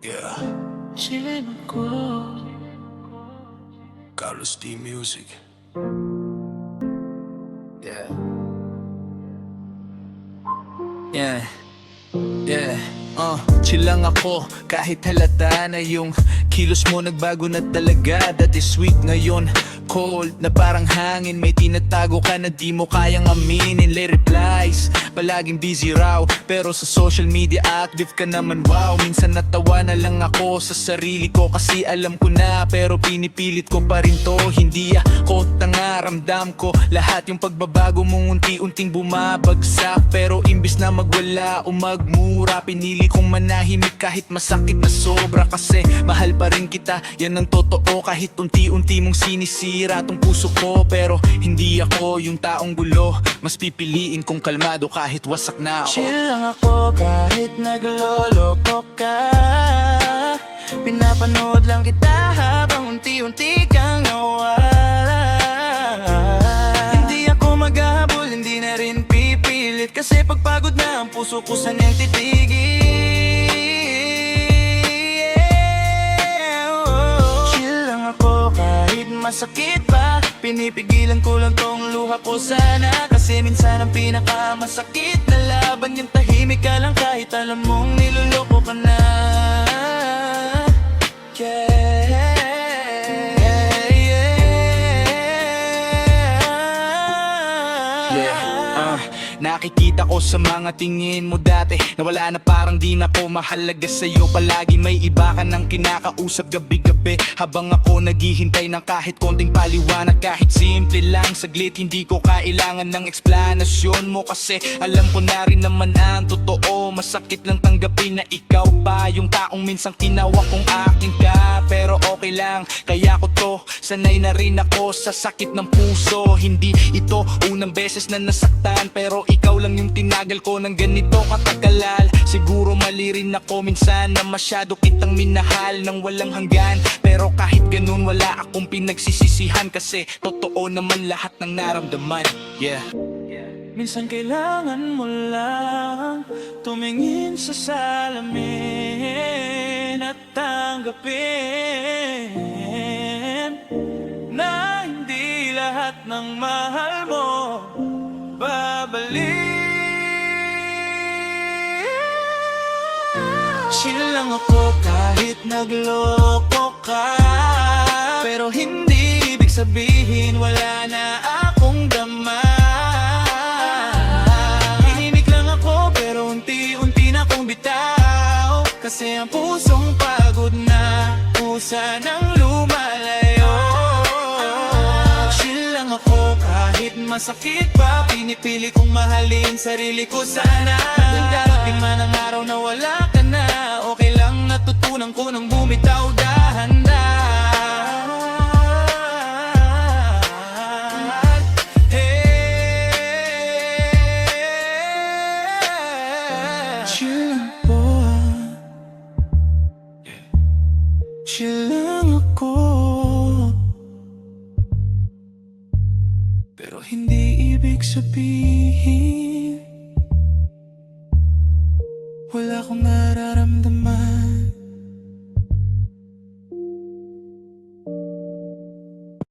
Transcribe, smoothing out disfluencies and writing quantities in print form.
Yeah, Chillin' ako. Carlos D Music. Yeah. Yeah, yeah, chill lang ako kahit halata na yung kilos mo nagbago na talaga. Dati sweet, ngayon cold na parang hangin. May tinatago ka na di mo kayang aminin. Late replies, palaging busy raw, pero sa social media active ka naman. Wow, minsan natawa na lang ako sa sarili ko, kasi alam ko na, pero pinipilit ko pa rin to. Hindi ako tanga, ramdam ko lahat yung pagbabago mong unti-unting bumabagsak. Pero imbis na magwala o magmura, pinili kong manahimik kahit masakit na sobra. Kasi mahal pa rin kita, yan ang totoo. Kahit unti-unti mong sinisira tong puso ko, pero hindi ako yung taong gulo. Mas pipiliin kong kalmado kahit wasak na ako. Chill lang ako kahit nagloloko ka. Pinapanood lang kita habang unti-unti kang nawala. Hindi ako maghahabol, hindi na rin pipilit, kasi pagpagod na ang puso ko sanang titigil. Chill lang ako kahit masakit pa. Pinipigilan ko lang tong luha ko sana, kasi minsan ang pinakamasakit na laban yung tahimik ka lang kahit alam mong niloloko ka na. Nakikita ko sa mga tingin mo dati na wala na, parang di na ko mahalaga sa'yo. Palagi may iba ka nang kinakausap gabi-gabi, habang ako naghihintay ng kahit konting paliwanag. Kahit simple lang, saglit, hindi ko kailangan ng eksplanasyon mo, kasi alam ko na rin naman ang totoo. Masakit lang tanggapin na ikaw pa yung taong minsang tinawag kong akin ka. Pero okay lang, kaya ko to, sanay na rin ako sa sakit ng puso. Hindi ito unang beses na nasaktan, pero ikaw lang yung tinagal ko ng ganito katagalan. Siguro mali rin ako minsan na masyado kitang minahal ng walang hanggan, pero kahit ganun wala akong pinagsisisihan, kasi totoo naman lahat ng naramdaman. Yeah. Minsan kailangan mo lang tumingin sa salamin at tanggapin na hindi lahat ng mahal mo babalik. Chill lang ako kahit nagloko ka, pero hindi ibig sabihin wala na akong dama. Hinihinig lang ako pero unti-unti na kong bitaw, kasi ang pusong pagod na kusa nang lumalayo. Chill lang ako kahit masakit pa, pinipili kong mahalin sarili ko sana. Darating man ang araw na wala ka na, okay lang, natutunan ko nang bumitaw dahan-dahan. Chill lang po, chill lang ako, pero hindi ibig sabihin wala akong nararamdaman.